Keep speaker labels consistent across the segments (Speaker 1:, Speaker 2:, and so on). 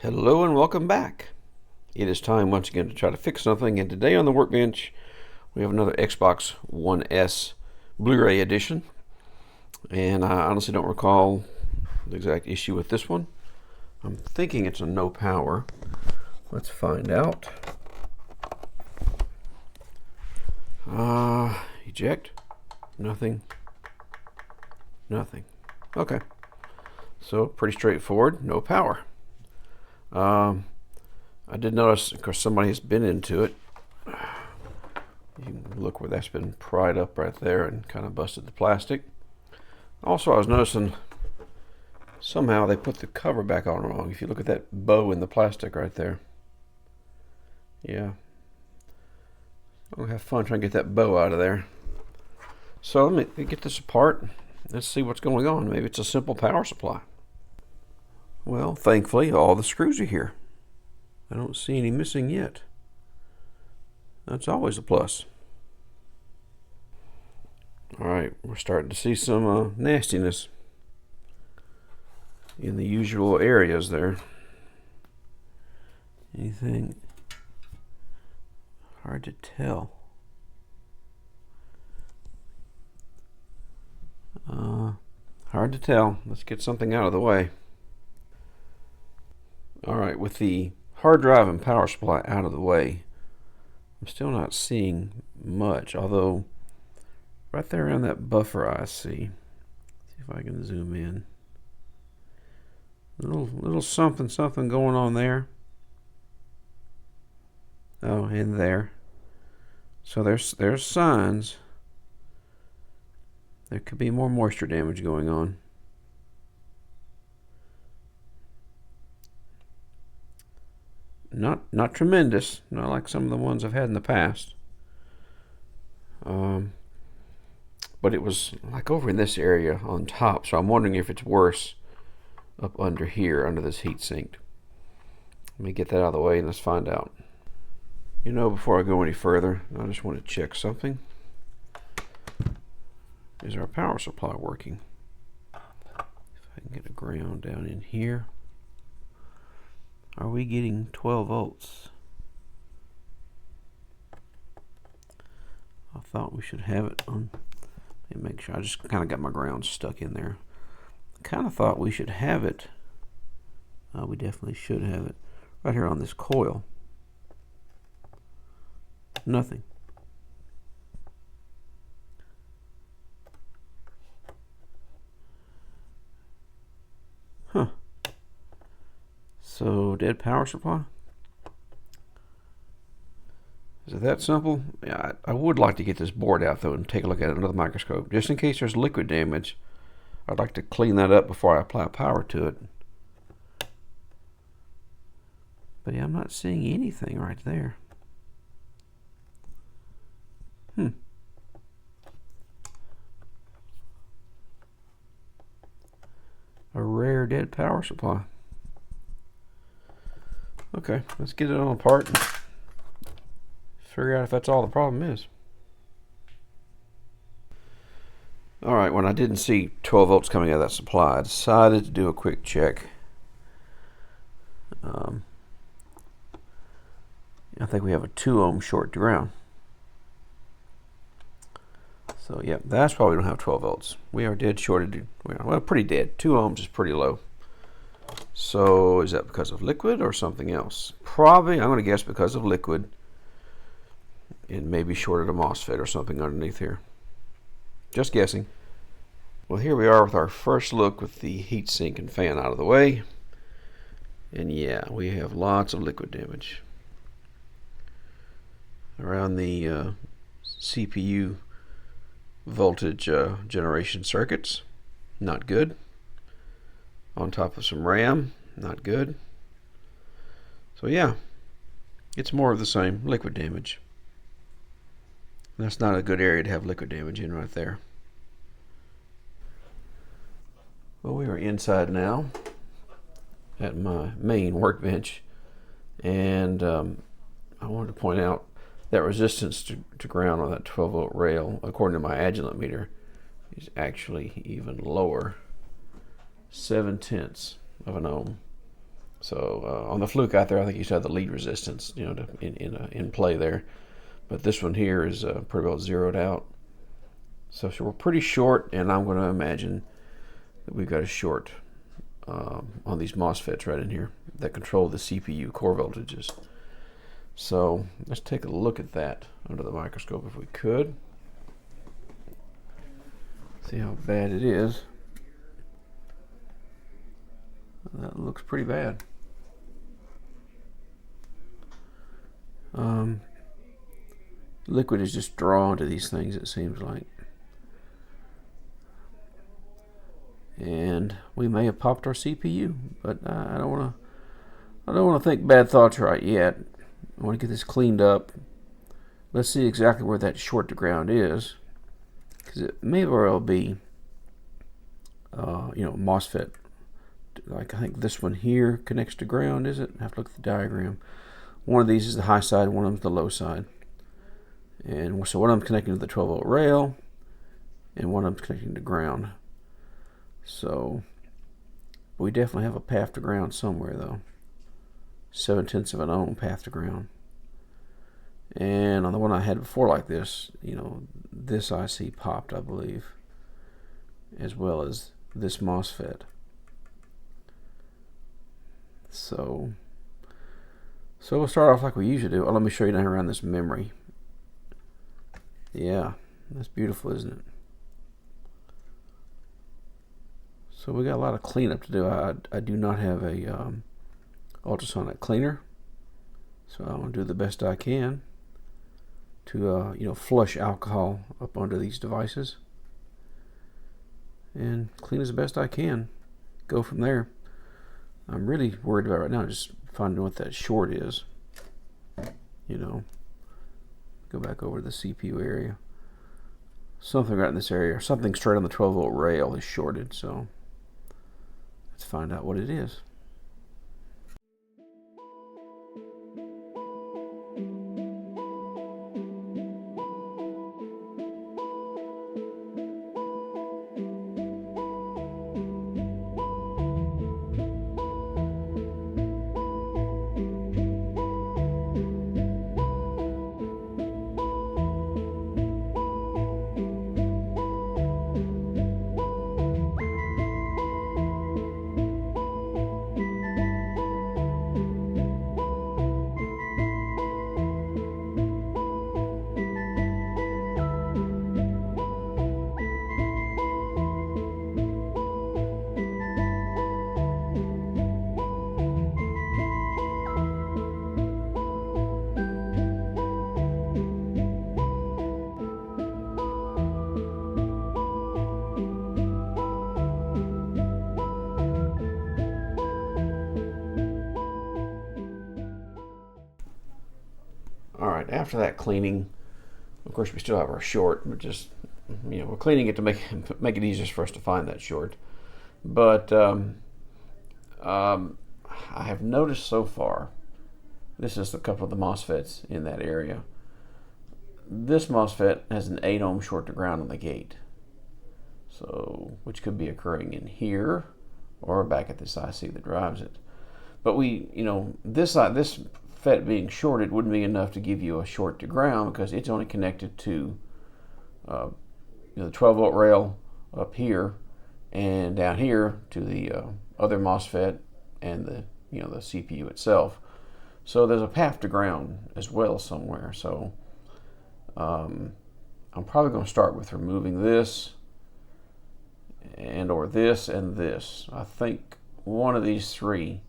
Speaker 1: Hello and welcome back. It is time once again to try to fix something, and today on the workbench we have another Xbox One S Blu-ray edition, and I honestly don't recall the exact issue with this one. I'm thinking it's a no power. Let's find out. Eject. Nothing. Nothing. Okay. So pretty straightforward. No power. I did notice, of course, somebody has been into it. You can look where that's been pried up right there and kind of busted the plastic. Also, I was noticing somehow they put the cover back on wrong. If you look at that bow in the plastic right there. Yeah. I'll have fun trying to get that bow out of there. So let me get this apart. Let's see what's going on. Maybe it's a simple power supply. Well, thankfully, all the screws are here. I don't see any missing yet. That's always a plus. Alright, we're starting to see some nastiness in the usual areas there. Anything? Hard to tell. Hard to tell. Let's get something out of the way. Alright, with the hard drive and power supply out of the way, I'm still not seeing much, although right there around that buffer I see. See if I can zoom in. Little something going on there. Oh, and there. So there's signs. There could be more moisture damage going on. Not tremendous, not like some of the ones I've had in the past. But it was like over in this area on top, so I'm wondering if it's worse up under here, under this heat sink. Let me get that out of the way and let's find out. You know, before I go any further, I just want to check something. Is our power supply working? If I can get a ground down in here. Are we getting 12 volts? I thought we should have it on. Let me make sure. I just kind of got my ground stuck in there. I kind of thought we should have it. We definitely should have it right here on this coil. Nothing. Huh. So, dead power supply? Is it that simple? Yeah, I would like to get this board out though and take a look at it under the microscope. Just in case there's liquid damage, I'd like to clean that up before I apply power to it. But yeah, I'm not seeing anything right there. A rare dead power supply. Okay, let's get it on apart and figure out if that's all the problem is. Alright, when I didn't see 12 volts coming out of that supply, I decided to do a quick check. I think we have a 2 ohm short to ground. So yeah, that's why we don't have 12 volts. We are dead shorted. Well, pretty dead. 2 ohms is pretty low. So is that because of liquid or something else? Probably, I'm going to guess because of liquid. And maybe shorted a MOSFET or something underneath here. Just guessing. Well, here we are with our first look with the heatsink and fan out of the way. And yeah, we have lots of liquid damage around the CPU voltage generation circuits. Not good. On top of some RAM. Not good. So yeah, it's more of the same. Liquid damage. That's not a good area to have liquid damage in right there. Well, we are inside now at my main workbench, and I wanted to point out that resistance to ground on that 12 volt rail, according to my Agilent meter, is actually even lower. 0.7 of an ohm. So on the Fluke out there, I think you saw the lead resistance, in play there. But this one here is pretty well zeroed out. So we're pretty short, and I'm going to imagine that we've got a short on these MOSFETs right in here that control the CPU core voltages. So let's take a look at that under the microscope if we could. See how bad it is. That looks pretty bad. Liquid is just drawn to these things, it seems like. And we may have popped our CPU, but I don't want to think bad thoughts right yet. I want to get this cleaned up. Let's see exactly where that short to ground is, because it may very well be, MOSFET. Like I think this one here connects to ground, is it? I have to look at the diagram. One of these is the high side, one of them is the low side. And so one of them is connecting to the 12 volt rail, and one of them is connecting to ground. So we definitely have a path to ground somewhere, though. 0.7 of an ohm path to ground. And on the one I had before like this, this IC popped, I believe, as well as this MOSFET. So we'll start off like we usually do. Let me show you down around this memory. Yeah, that's beautiful, isn't it? So we got a lot of cleanup to do. I do not have a ultrasonic cleaner, so I'm gonna do the best I can to flush alcohol up onto these devices and clean as best I can. Go from there. I'm really worried about right now just finding what that short is. Go back over to the CPU area. Something right in this area, or something straight on the 12 volt rail is shorted, so let's find out what it is. Alright, after that cleaning, of course we still have our short, but just, we're cleaning it to make it easier for us to find that short. But I have noticed so far, this is a couple of the MOSFETs in that area. This MOSFET has an 8 ohm short to ground on the gate, so which could be occurring in here or back at this IC that drives it. But this FET being shorted wouldn't be enough to give you a short to ground, because it's only connected to the 12 volt rail up here, and down here to the other MOSFET and the CPU itself. So there's a path to ground as well somewhere. So I'm probably going to start with removing this or this and this. I think one of these three,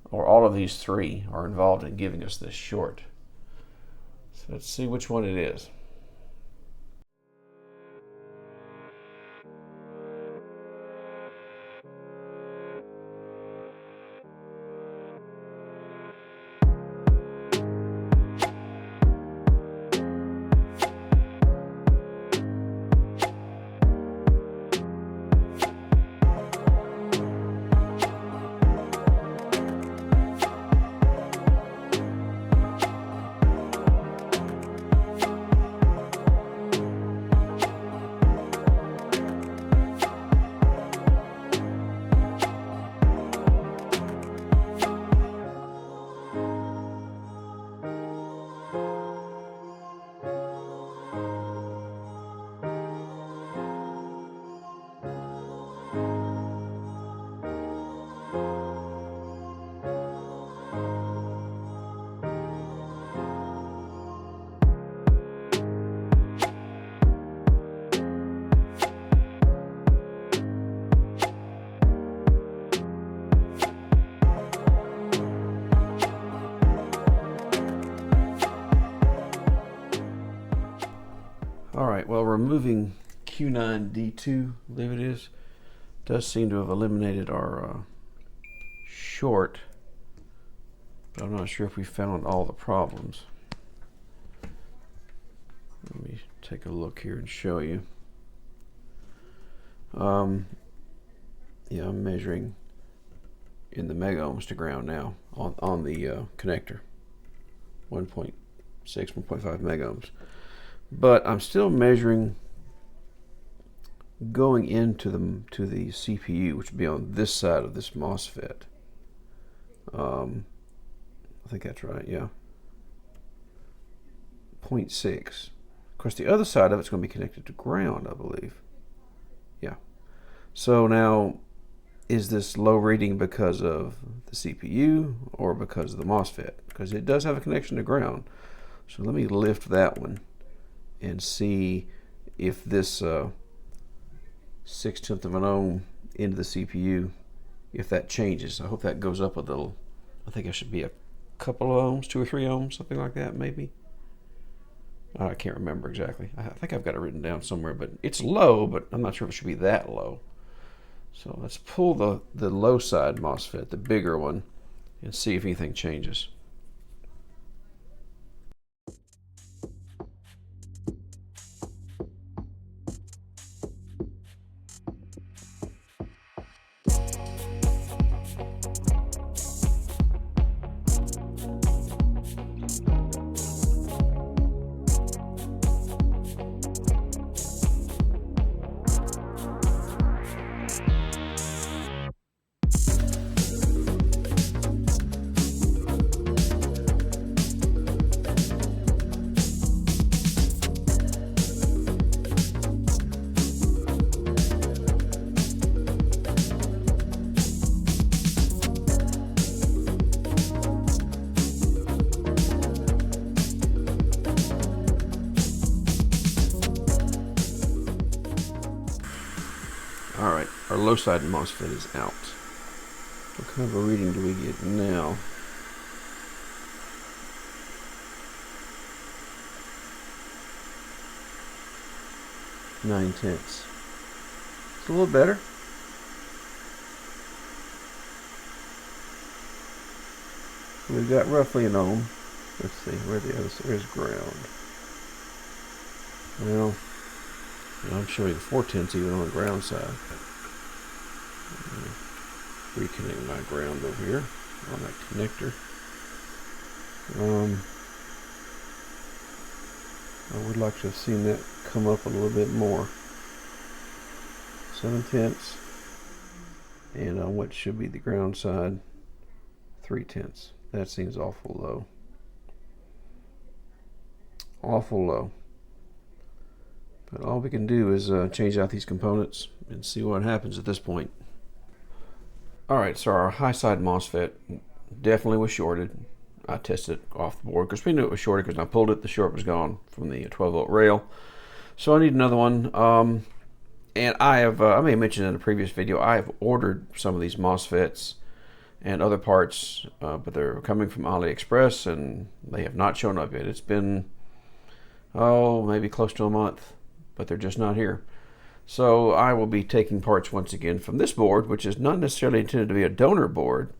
Speaker 1: or all of these three, are involved in giving us this short. So let's see which one it is. removing Q9D2, I believe it is, does seem to have eliminated our short, but I'm not sure if we found all the problems. Let me take a look here and show you. Yeah, I'm measuring in the mega ohms to ground now on the connector, 1.6, 1.5 mega ohms. But I'm still measuring going into the CPU, which would be on this side of this MOSFET. I think that's right, yeah. 0.6. Of course, the other side of it's going to be connected to ground, I believe. Yeah. So now, is this low reading because of the CPU or because of the MOSFET? Because it does have a connection to ground. So let me lift that one and see if this 0.6 of an ohm into the CPU, if that changes. I hope that goes up a little. I think it should be a couple of ohms, 2 or 3 ohms, something like that, maybe. I can't remember exactly. I think I've got it written down somewhere, but it's low, but I'm not sure if it should be that low. So let's pull the low side MOSFET, the bigger one, and see if anything changes. Alright, our low side MOSFET is out. What kind of a reading do we get now? .9. It's a little better. We've got roughly an ohm. Let's see, where the other side is ground. Well, I'm showing 4/10 even on the ground side. Reconnect my ground over here on that connector. I would like to have seen that come up a little bit more. 7/10, and on what should be the ground side, 3/10. That seems awful low. Awful low. But all we can do is change out these components and see what happens at this point. Alright, so our high side MOSFET definitely was shorted. I tested it off the board because we knew it was shorted because when I pulled it, the short was gone from the 12 volt rail. So I need another one. And I have, I may have mentioned in a previous video, I have ordered some of these MOSFETs and other parts, but they're coming from AliExpress and they have not shown up yet. It's been, maybe close to a month, but they're just not here. So I will be taking parts once again from this board, which is not necessarily intended to be a donor board.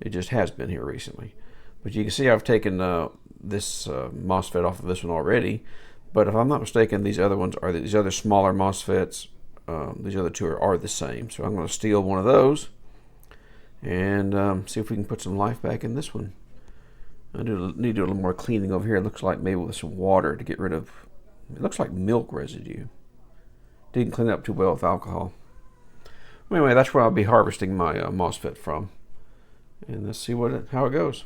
Speaker 1: It just has been here recently. But you can see I've taken this MOSFET off of this one already. But if I'm not mistaken, these other ones are these other smaller MOSFETs. These other two are the same. So I'm going to steal one of those and see if we can put some life back in this one. I need to do a little more cleaning over here. It looks like maybe with some water to get rid of, it looks like milk residue. Didn't clean up too well with alcohol. Anyway, that's where I'll be harvesting my MOSFET from. And let's see how it goes.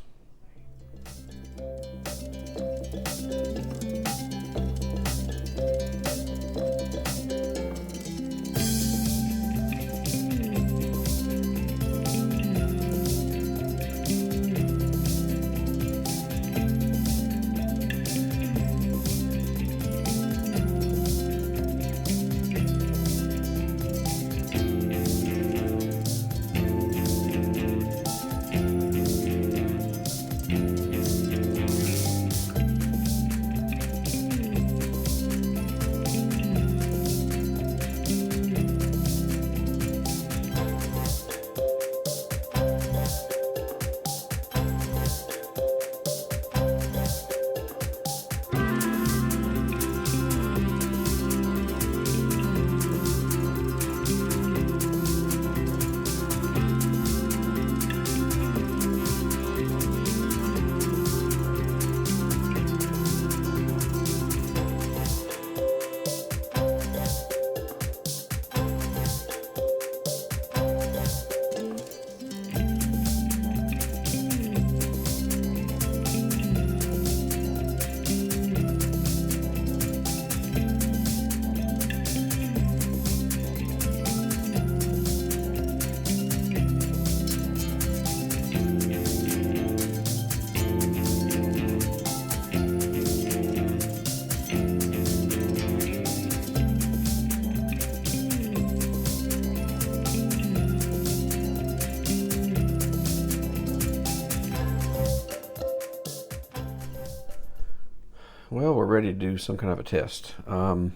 Speaker 1: well, we're ready to do some kind of a test. I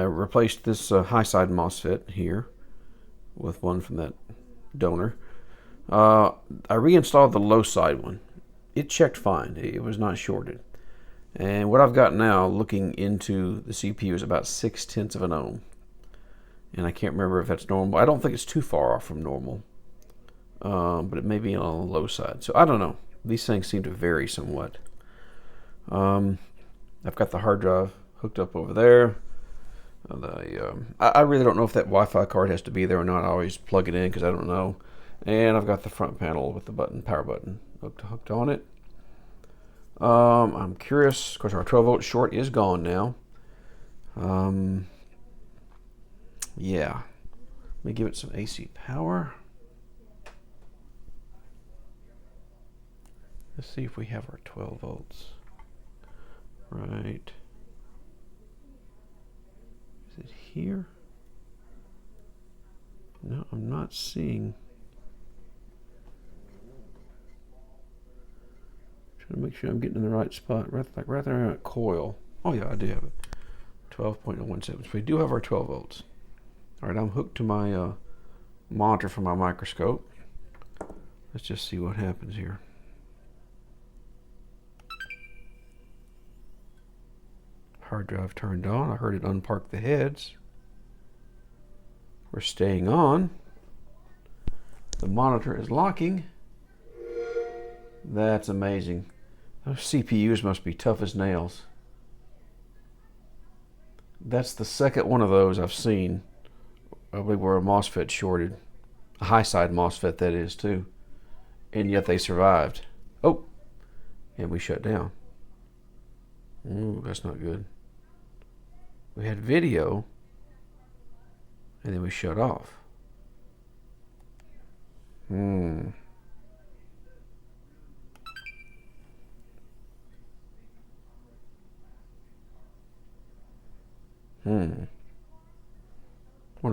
Speaker 1: replaced this high side MOSFET here with one from that donor. I reinstalled the low side one. It checked fine. It was not shorted. And what I've got now, looking into the CPU, is about 0.6 of an ohm. And I can't remember if that's normal. I don't think it's too far off from normal. But it may be on the low side. So I don't know. These things seem to vary somewhat. I've got the hard drive hooked up over there. I really don't know if that Wi-Fi card has to be there or not. I always plug it in because I don't know. And I've got the front panel with the power button hooked on it. I'm curious. Of course, our 12-volt short is gone now. Yeah. Let me give it some AC power. Let's see if we have our 12 volts. Right. Is it here? No, I'm not seeing. Trying to make sure I'm getting in the right spot. Right there at coil. Oh yeah, I do have it. 12.017. So we do have our 12 volts. All right, I'm hooked to my monitor for my microscope. Let's just see what happens here. Hard drive turned on. I heard it unpark the heads. We're staying on. The monitor is locking. That's amazing. Those CPUs must be tough as nails. That's the second one of those I've seen. I believe where a MOSFET shorted. A high side MOSFET, that is, too. And yet they survived. Oh, and we shut down. Ooh, that's not good. We had video, and then we shut off. Wonder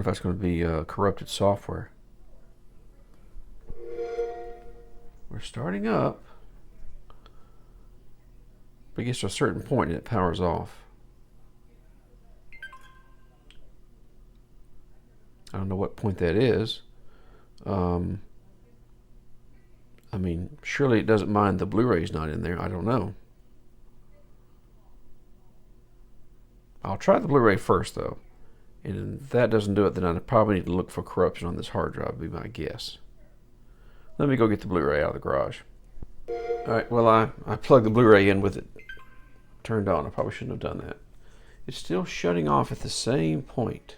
Speaker 1: if that's going to be corrupted software. We're starting up. But it gets to a certain point and it powers off. I don't know what point that is. I mean, surely it doesn't mind the Blu-ray's not in there. I don't know. I'll try the Blu-ray first, though. And if that doesn't do it, then I probably need to look for corruption on this hard drive, would be my guess. Let me go get the Blu-ray out of the garage. Alright, well, I plugged the Blu-ray in with it turned on. I probably shouldn't have done that. It's still shutting off at the same point.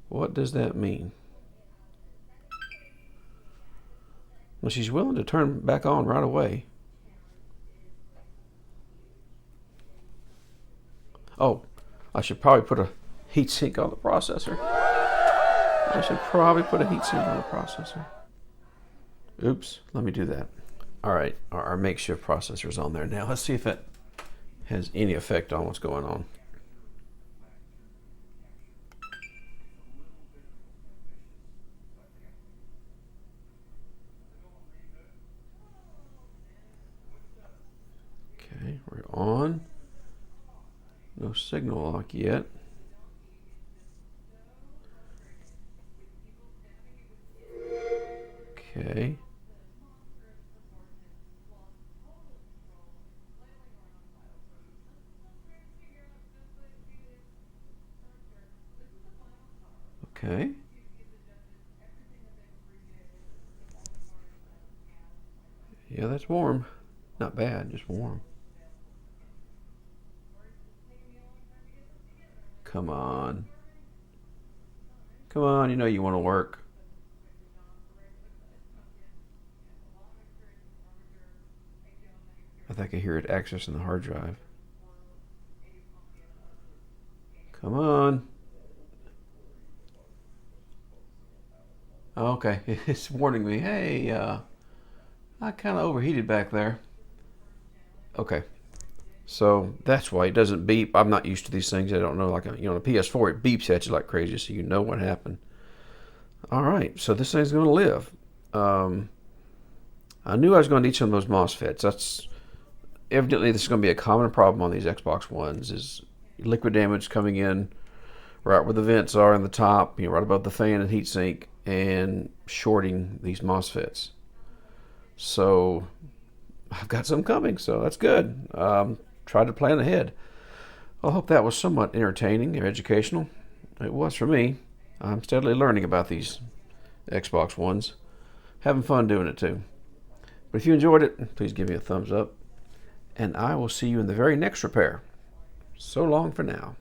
Speaker 1: What does that mean? Well, she's willing to turn back on right away. Oh, I should probably put a heatsink on the processor. I should probably put a heatsink on the processor. Oops, let me do that. All right, our makeshift processor's on there now. Let's see if it has any effect on what's going on. Okay, we're on. No signal lock yet. Okay. Okay. Yeah, that's warm. Not bad, just warm. Come on. Come on, you know you want to work. I think I hear it accessing the hard drive. Come on. Okay, it's warning me. Hey, I kind of overheated back there. Okay, so that's why it doesn't beep. I'm not used to these things. I don't know, like on a PS4, it beeps at you like crazy, so you know what happened. All right, so this thing's going to live. I knew I was going to need some of those MOSFETs. evidently this is going to be a common problem on these Xbox Ones, is liquid damage coming in right where the vents are in the top, right above the fan and heatsink, and shorting these MOSFETs. So I've got some coming, so that's good. Tried to plan ahead. I hope that was somewhat entertaining and educational. It was for me. I'm steadily learning about these Xbox Ones. Having fun doing it too. But if you enjoyed it, please give me a thumbs up. And I will see you in the very next repair. So long for now.